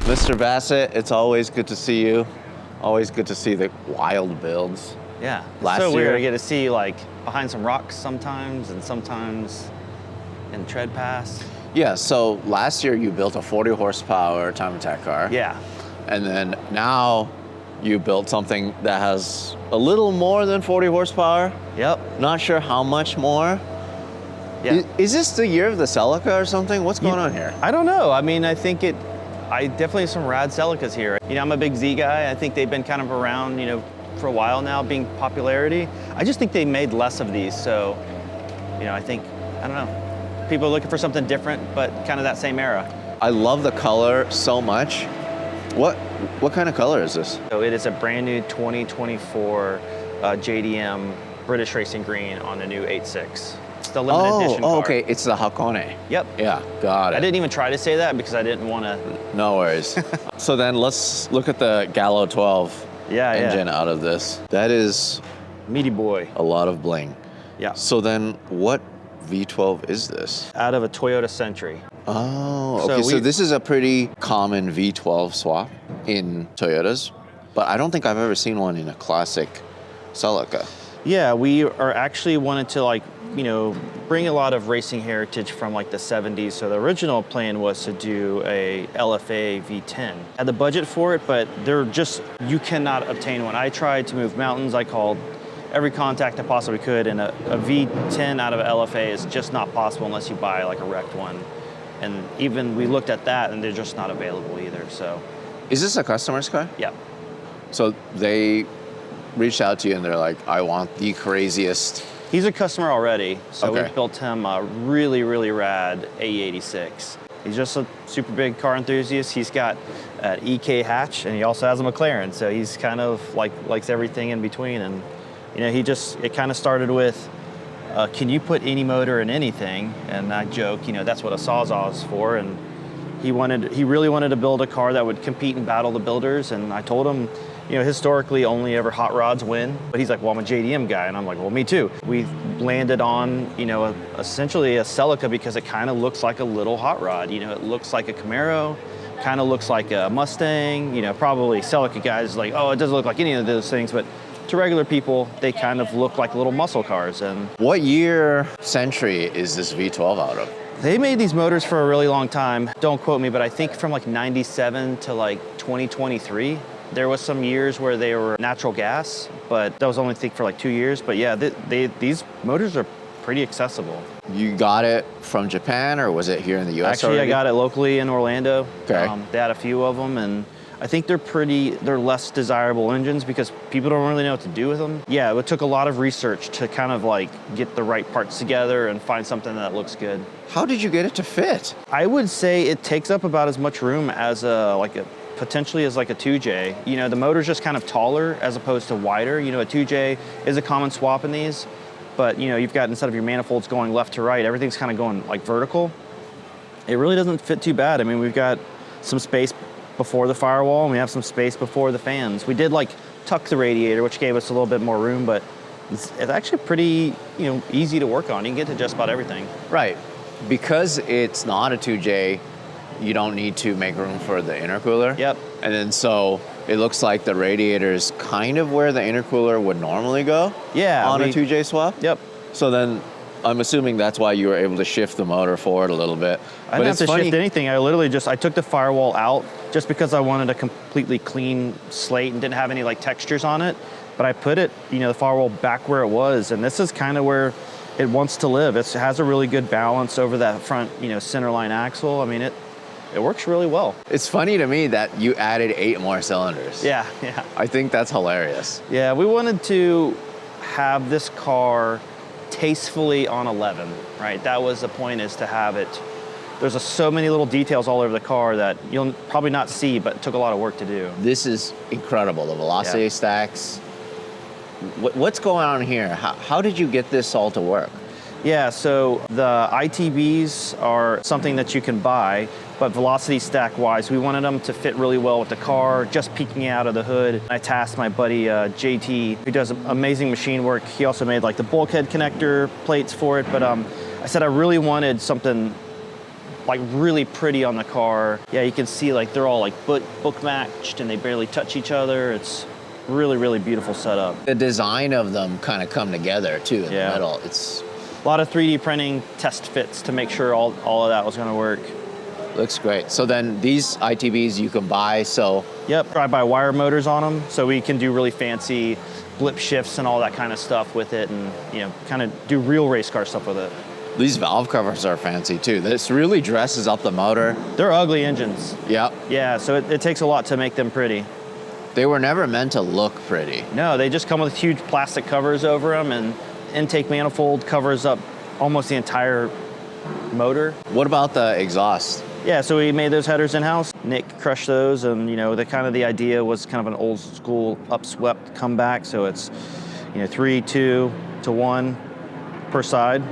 Mr. Bassett, it's always good to see you. Always good to see the wild builds. Yeah, Last it's so year, weird. I get to see like behind some rocks sometimes, and sometimes in tread pass. Yeah, so last year you built a 40 horsepower time attack car. Yeah. And then now you built something that has a little more than 40 horsepower. Yep. Not sure how much more. Yeah. Is this the year of the Celica or something? What's going on here? I don't know. I mean, I definitely have some rad Celicas here. You know, I'm a big Z guy. I think they've been kind of around, you know, for a while now, being popularity. I just think they made less of these. So, you know, I don't know. People are looking for something different, but kind of that same era. I love the color so much. What kind of color is this? So it is a brand new 2024 JDM British Racing Green on the new 8.6. It's the limited edition car. Okay, it's the Hakone. Yep. Yeah, got it. I didn't even try to say that because I didn't want to. No worries. So then let's look at the Gallo 12 engine out of this. That is meaty boy. a lot of bling. Yeah. So then what V12 is this? Out of a Toyota Century. Oh, okay. So this is a pretty common V12 swap in Toyotas, but I don't think I've ever seen one in a classic Celica. Yeah, we are actually wanted to, like, you know, bring a lot of racing heritage from like the 70s. So the original plan was to do a LFA V10. Had the budget for it, but you cannot obtain one. I tried to move mountains. I called every contact I possibly could, and a V10 out of an LFA is just not possible unless you buy like a wrecked one. And even we looked at that, and they're just not available either. So, is this a customer's car? Yeah. So they reached out to you, and they're like, "I want the craziest." He's a customer already, so Okay. we built him a really, really rad AE86. He's just a super big car enthusiast. He's got an EK hatch, and he also has a McLaren, so he's kind of likes everything in between. And you know, it kind of started with, can you put any motor in anything? And I joke, you know, that's what a Sawzall is for. And he really wanted to build a car that would compete and battle the builders. And I told him, you know, historically only ever hot rods win. But he's like, well, I'm a JDM guy. And I'm like, well, me too. We landed on, you know, essentially a Celica because it kind of looks like a little hot rod. You know, it looks like a Camaro, kind of looks like a Mustang. You know, probably Celica guys like, oh, it doesn't look like any of those things. But to regular people, they kind of look like little muscle cars. And what year century is this V12 out of? They made these motors for a really long time. Don't quote me, but I think from like 97 to like 2023. There was some years where they were natural gas, but that was only, I think, for like 2 years. But yeah, these motors are pretty accessible. You got it from Japan, or was it here in the U.S. Actually, already? I got it locally in Orlando. Okay. They had a few of them, and I think they're less desirable engines because people don't really know what to do with them. Yeah, it took a lot of research to kind of like get the right parts together and find something that looks good. How did you get it to fit? I would say it takes up about as much room as potentially as like a 2J. You know, the motor's just kind of taller as opposed to wider. You know, a 2J is a common swap in these, but you know, you've got, instead of your manifolds going left to right, everything's kind of going like vertical. It really doesn't fit too bad. I mean, we've got some space before the firewall, and we have some space before the fans. We did like tuck the radiator, which gave us a little bit more room, but it's actually pretty, you know, easy to work on. You can get to just about everything. Right. Because it's not a 2J, you don't need to make room for the intercooler. Yep. And then so it looks like the radiator is kind of where the intercooler would normally go. Yeah. On a 2J swap. Yep. So then I'm assuming that's why you were able to shift the motor forward a little bit. I didn't have to shift anything. I took the firewall out just because I wanted a completely clean slate and didn't have any like textures on it. But I put it, you know, the firewall back where it was, and this is kind of where it wants to live. It has a really good balance over that front, you know, centerline axle. I mean, it works really well. It's funny to me that you added 8 more cylinders. Yeah. I think that's hilarious. Yeah, we wanted to have this car tastefully on 11, right? That was the point, is to have it. There's so many little details all over the car that you'll probably not see, but it took a lot of work to do. This is incredible, the velocity stacks. What's going on here? How did you get this all to work? Yeah, so the ITBs are something that you can buy, but velocity stack wise, we wanted them to fit really well with the car, just peeking out of the hood. I tasked my buddy JT, who does amazing machine work. He also made like the bulkhead connector plates for it, but I said I really wanted something like really pretty on the car. Yeah, you can see like they're all like book matched and they barely touch each other. It's really, really beautiful setup. The design of them kind of come together too in the middle. It's a lot of 3D printing test fits to make sure all of that was going to work. Looks great. So then these ITBs you can buy, so... Yep, drive-by-wire motors on them, so we can do really fancy blip shifts and all that kind of stuff with it, and kind of do real race car stuff with it. These valve covers are fancy too. This really dresses up the motor. They're ugly engines. Yep. Yeah, so it takes a lot to make them pretty. They were never meant to look pretty. No, they just come with huge plastic covers over them, and intake manifold covers up almost the entire motor. What about the exhaust? Yeah, so we made those headers in-house. Nick crushed those, and the idea was kind of an old school upswept comeback. So it's 3, 2 to 1 per side.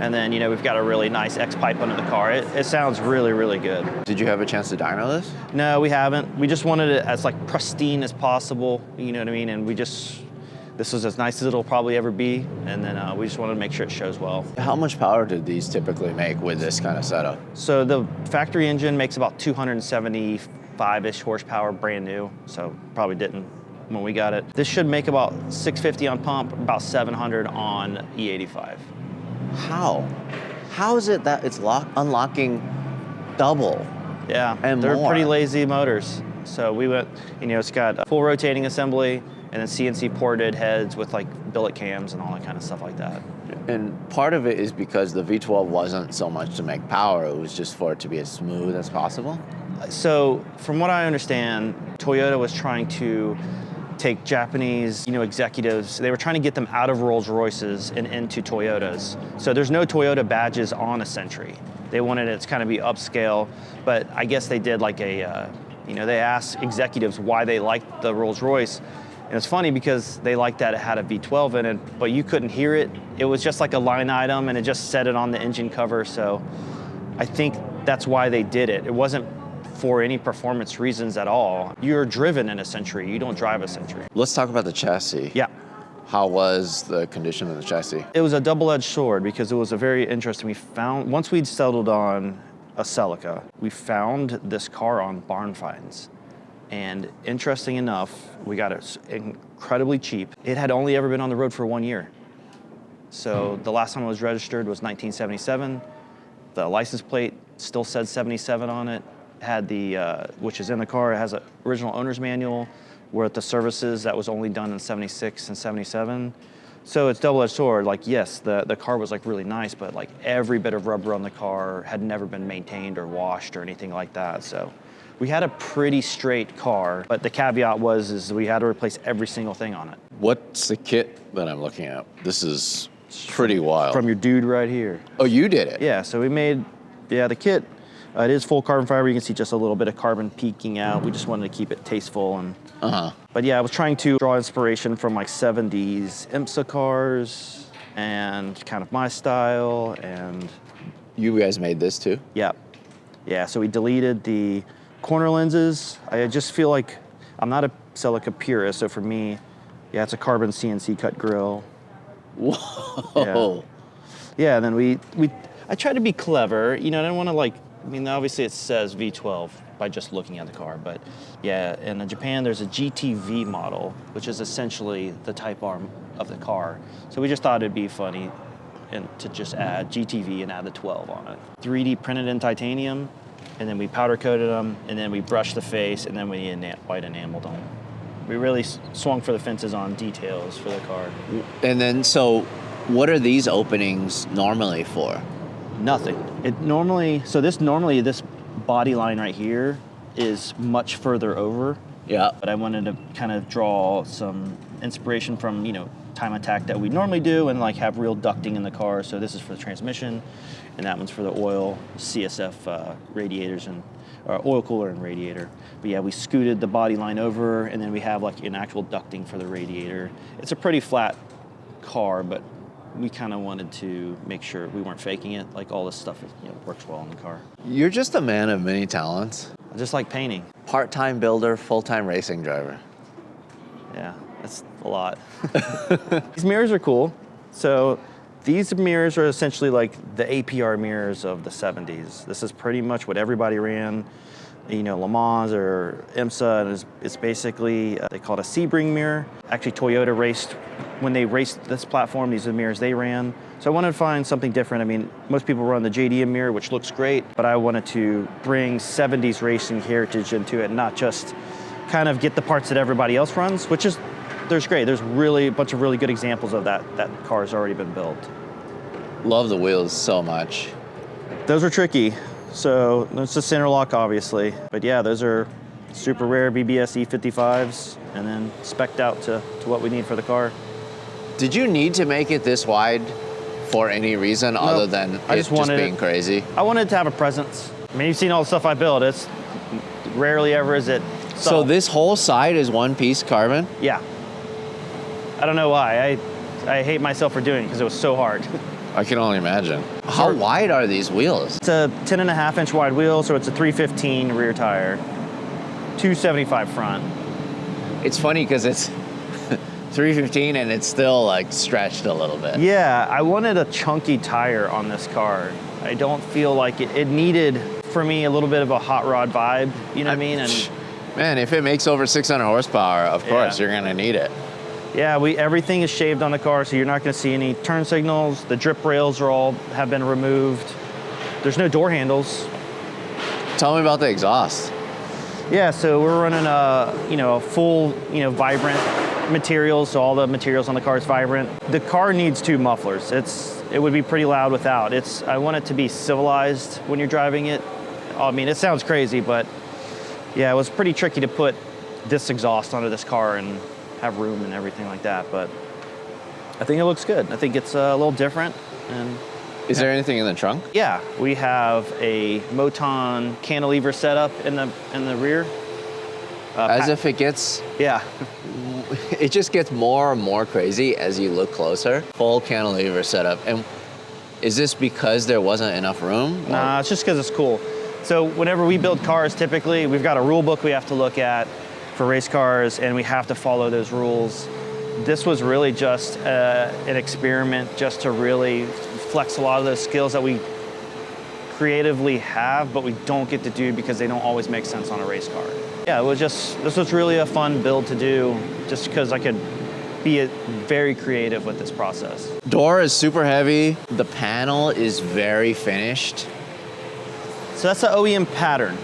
And then, we've got a really nice X pipe under the car. It sounds really, really good. Did you have a chance to dyno this? No, we haven't. We just wanted it as like pristine as possible, you know what I mean? And this was as nice as it'll probably ever be. And then we just wanted to make sure it shows well. How much power did these typically make with this kind of setup? So the factory engine makes about 275-ish horsepower brand new. So probably didn't when we got it. This should make about 650 on pump, about 700 on E85. How? How is it that it's unlocking double? Yeah, and they're more? Pretty lazy motors. So we went, it's got a full rotating assembly and then CNC ported heads with like billet cams and all that kind of stuff like that. And part of it is because the V12 wasn't so much to make power, it was just for it to be as smooth as possible? So from what I understand, Toyota was trying to take Japanese, executives. They were trying to get them out of Rolls Royces and into Toyotas. So there's no Toyota badges on a Century. They wanted it to kind of be upscale, but I guess they did like they asked executives why they liked the Rolls Royce. And it's funny because they liked that it had a V12 in it, but you couldn't hear it. It was just like a line item and it just said it on the engine cover. So I think that's why they did it. It wasn't for any performance reasons at all. You're driven in a Century, you don't drive a Century. Let's talk about the chassis. Yeah. How was the condition of the chassis? It was a double-edged sword because it was a very interesting, once we'd settled on a Celica, we found this car on barn finds. And interesting enough, we got it incredibly cheap. It had only ever been on the road for 1 year. So the last time it was registered was 1977. The license plate still said 77 on it. Had which is in the car, it has an original owner's manual. We're at the services that was only done in 76 and 77. So it's double-edged sword. Like, yes, the car was like really nice, but like every bit of rubber on the car had never been maintained or washed or anything like that. So we had a pretty straight car, but the caveat is we had to replace every single thing on it. What's the kit that I'm looking at? This is pretty wild. From your dude right here. Oh, you did it? Yeah, so we made, the kit. It is full carbon fiber. You can see just a little bit of carbon peeking out. We just wanted to keep it tasteful. But yeah, I was trying to draw inspiration from like 70s IMSA cars and kind of my style. And you guys made this too? Yeah. Yeah, so we deleted the corner lenses. I just feel like I'm not a Celica purist, so for me, it's a carbon CNC cut grill. Whoa. Yeah, and then I tried to be clever. I didn't want to obviously it says V12 by just looking at the car, but yeah, in Japan there's a GTV model, which is essentially the Type R of the car. So we just thought it'd be funny and to just add GTV and add the 12 on it. 3D printed in titanium, and then we powder coated them, and then we brushed the face, and then we white enameled them. We really swung for the fences on details for the car. And then, so what are these openings normally for? Nothing. This body line right here is much further over. Yeah. But I wanted to kind of draw some inspiration from, time attack that we normally do and have real ducting in the car. So this is for the transmission and that one's for the oil, CSF radiators and oil cooler and radiator. But yeah, we scooted the body line over and then we have an actual ducting for the radiator. It's a pretty flat car, but we kind of wanted to make sure we weren't faking it. All this stuff works well in the car. You're just a man of many talents. I just like painting. Part-time builder, full-time racing driver. Yeah, that's a lot. These mirrors are cool. So These mirrors are essentially like the APR mirrors of the 70s. This is pretty much what everybody ran, you know, Le Mans or IMSA, and it's basically, they call it a Sebring mirror. Actually, Toyota raced, when they raced this platform, these are the mirrors they ran. So I wanted to find something different. I mean, most people run the JDM mirror, which looks great, but I wanted to bring 70s racing heritage into it, not just kind of get the parts that everybody else runs, which is, there's great. There's really a bunch of really good examples of that. That car's already been built. Love the wheels so much. Those are tricky. So it's a center lock, obviously. But yeah, those are super rare BBS E55s, and then spec'd out to what we need for the car. Did you need to make it this wide for any reason other than it just being crazy? I wanted to have a presence. I mean, you've seen all the stuff I build. It's rarely ever is it solid. So this whole side is one piece carbon? Yeah. I don't know why. I hate myself for doing it because it was so hard. I can only imagine. How wide are these wheels? It's a 10.5-inch wide wheel, so it's a 315 rear tire, 275 front. It's funny because it's 315 and it's still like stretched a little bit. Yeah, I wanted a chunky tire on this car. I don't feel like it needed, for me, a little bit of a hot rod vibe, you know what I mean? And man, if it makes over 600 horsepower, of course, you're gonna need it. Yeah, everything is shaved on the car, so you're not going to see any turn signals. The drip rails have been removed. There's no door handles. Tell me about the exhaust. Yeah, so we're running a full, vibrant materials. So all the materials on the car is vibrant. The car needs 2 mufflers. It would be pretty loud without. I want it to be civilized when you're driving it. I mean, it sounds crazy, but yeah, it was pretty tricky to put this exhaust onto this car and have room and everything like that, but I think it looks good. I think it's a little different. And is there anything in the trunk? Yeah, we have a Moton cantilever setup in the rear. As if it gets, it just gets more and more crazy as you look closer. Full cantilever setup. And is this because there wasn't enough room? Nah, it's just because it's cool. So whenever we build cars, typically we've got a rule book we have to look at for race cars, and we have to follow those rules. This was really just an experiment just to really flex a lot of those skills that we creatively have, but we don't get to do because they don't always make sense on a race car. Yeah, this was really a fun build to do, just because I could be very creative with this process. Door is super heavy. The panel is very finished. So that's the OEM pattern.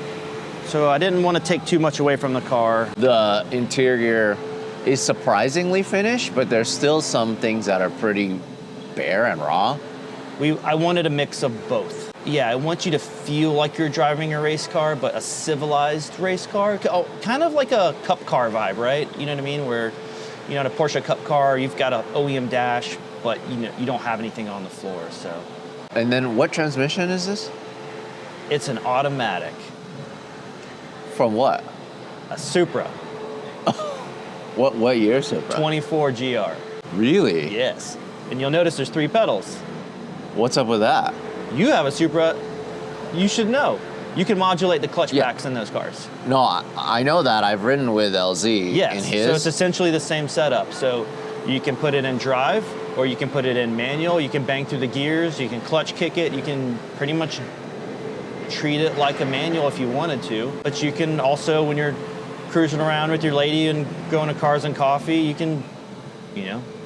So I didn't want to take too much away from the car. The interior is surprisingly finished, but there's still some things that are pretty bare and raw. I wanted a mix of both. Yeah, I want you to feel like you're driving a race car, but a civilized race car. Kind of like a cup car vibe, right? You know what I mean? Where, in a Porsche cup car, you've got an OEM dash, but you don't have anything on the floor, so. And then what transmission is this? It's an automatic. From what? A Supra. What year Supra? 24 GR. Really? Yes. And you'll notice there's 3 pedals. What's up with that? You have a Supra. You should know. You can modulate the clutch packs in those cars. No, I know that. I've ridden with LZ in his. So it's essentially the same setup. So you can put it in drive, or you can put it in manual. You can bang through the gears. You can clutch kick it. You can pretty much treat it like a manual if you wanted to. But you can also, when you're cruising around with your lady and going to Cars and Coffee, you can,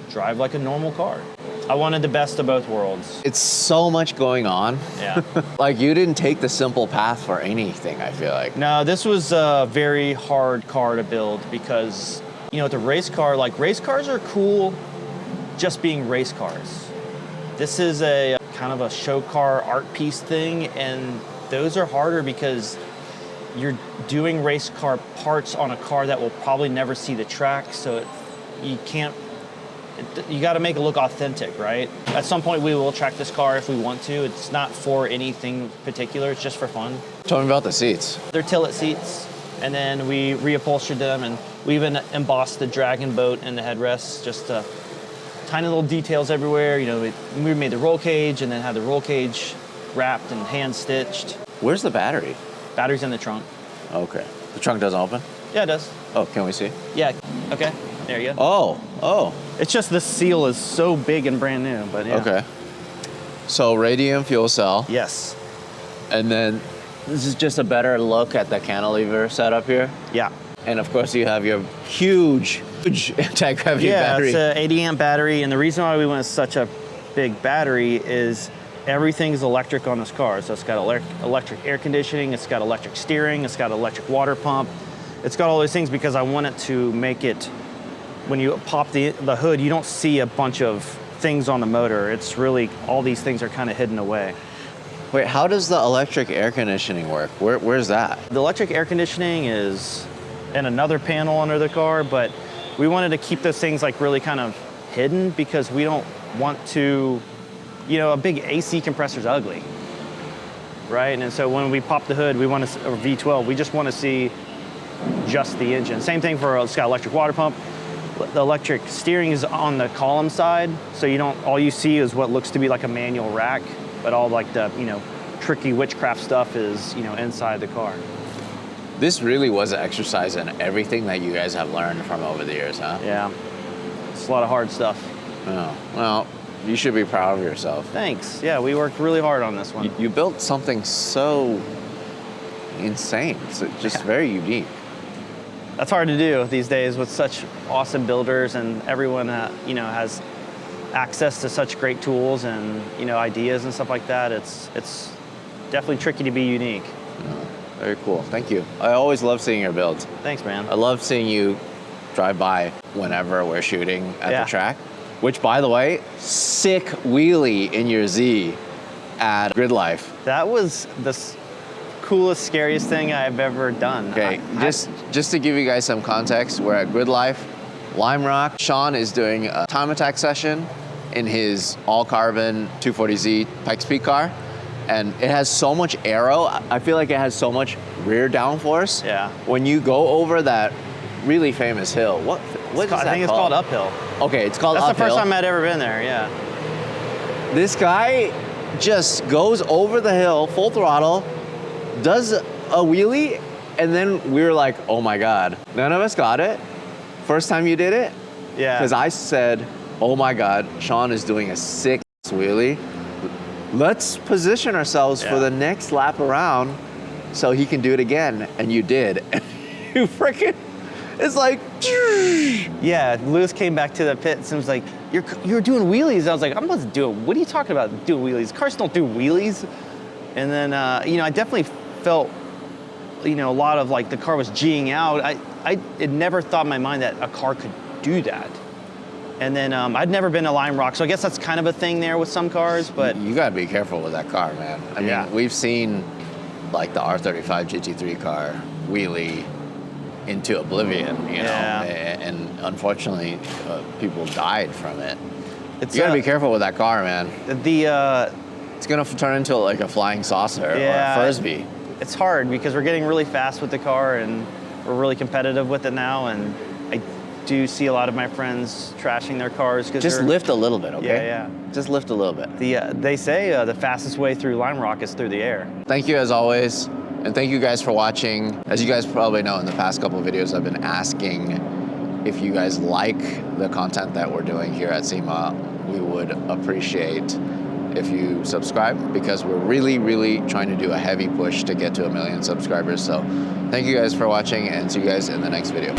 drive like a normal car. I wanted the best of both worlds. It's so much going on. Yeah. Like, you didn't take the simple path for anything, I feel like. No, this was a very hard car to build because, with a race car, race cars are cool just being race cars. This is a kind of a show car art piece thing, and those are harder because you're doing race car parts on a car that will probably never see the track, so you got to make it look authentic, right? At some point we will track this car if we want to. It's not for anything particular, it's just for fun. Tell me about the seats. They're tillet seats, and then we reupholstered them, and we even embossed the dragon boat in the headrests, just tiny little details everywhere. We made the roll cage and then had the roll cage wrapped and hand stitched. Where's the battery? Battery's in the trunk. Okay. The trunk doesn't open? Yeah, it does. Oh, can we see? Yeah, okay. There you go. Oh. It's just the seal is so big and brand new, but yeah. Okay. So radium fuel cell. Yes. And then this is just a better look at the cantilever setup here. Yeah. And of course you have your huge anti-gravity battery. Yeah, it's an 80 amp battery, and the reason why we went with such a big battery is everything's electric on this car. So it's got electric air conditioning, it's got electric steering, it's got electric water pump. It's got all those things because I want it to make it, when you pop the hood, you don't see a bunch of things on the motor. It's really, all these things are kind of hidden away. Wait, how does the electric air conditioning work? Where's that? The electric air conditioning is in another panel under the car, but we wanted to keep those things like really kind of hidden because we don't want to, you know, a big AC compressor's ugly, right? And so when we pop the hood, we want to, or V12, we just want to see just the engine. Same thing for, it's got electric water pump. The electric steering is on the column side, so you don't, all you see is what looks to be like a manual rack, but all like the, you know, tricky witchcraft stuff is, you know, inside the car. This really was an exercise in everything that you guys have learned from over the years, huh? Yeah, it's a lot of hard stuff. Oh, well, you should be proud of yourself. Thanks. Yeah, we worked really hard on this one. You built something so insane. It's just very unique. That's hard to do these days with such awesome builders, and everyone you know, has access to such great tools and, you know, ideas and stuff like that. It's definitely tricky to be unique. Yeah, very cool. Thank you. I always love seeing your builds. Thanks, man. I love seeing you drive by whenever we're shooting at the track. Which, by the way, sick wheelie in your Z at Grid Life. That was the coolest, scariest thing I've ever done. Okay, just to give you guys some context, we're at Grid Life, Lime Rock. Shawn is doing a time attack session in his all-carbon 240Z Pikes Peak car, and it has so much aero. I feel like it has so much rear downforce. Yeah. When you go over that really famous hill, what is that called? I think it's called Uphill. Okay, it's called That's Uphill. the first time I'd ever been there, yeah. This guy just goes over the hill, full throttle, does a wheelie, and then we were like, oh my God. None of us got it. First time you did it? Yeah. Because I said, oh my God, Shawn is doing a sick wheelie. Let's position ourselves for the next lap around so he can do it again. And you did. And you freaking, it's like, yeah, Lewis came back to the pit and was like, you're doing wheelies. I was like, I'm about to do it. What are you talking about doing wheelies? Cars don't do wheelies. And then, you know, I definitely felt, you know, a lot of like the car was G'ing out. I had never thought in my mind that a car could do that. And then I'd never been to Lime Rock, so I guess that's kind of a thing there with some cars, but... You gotta be careful with that car, man. I mean, we've seen like the R35 GT3 car wheelie into oblivion, you know, and unfortunately people died from it. You gotta be careful with that car, man. It's gonna turn into like a flying saucer or a Frisbee. It's hard because we're getting really fast with the car and we're really competitive with it now, and I do see a lot of my friends trashing their cars because just lift a little bit, okay? Yeah. Just lift a little bit. They say the fastest way through Lime Rock is through the air. Thank you as always, and thank you guys for watching. As you guys probably know, in the past couple of videos, I've been asking if you guys like the content that we're doing here at SEMA. We would appreciate if you subscribe, because we're really, really trying to do a heavy push to get to 1 million subscribers. So thank you guys for watching, and see you guys in the next video.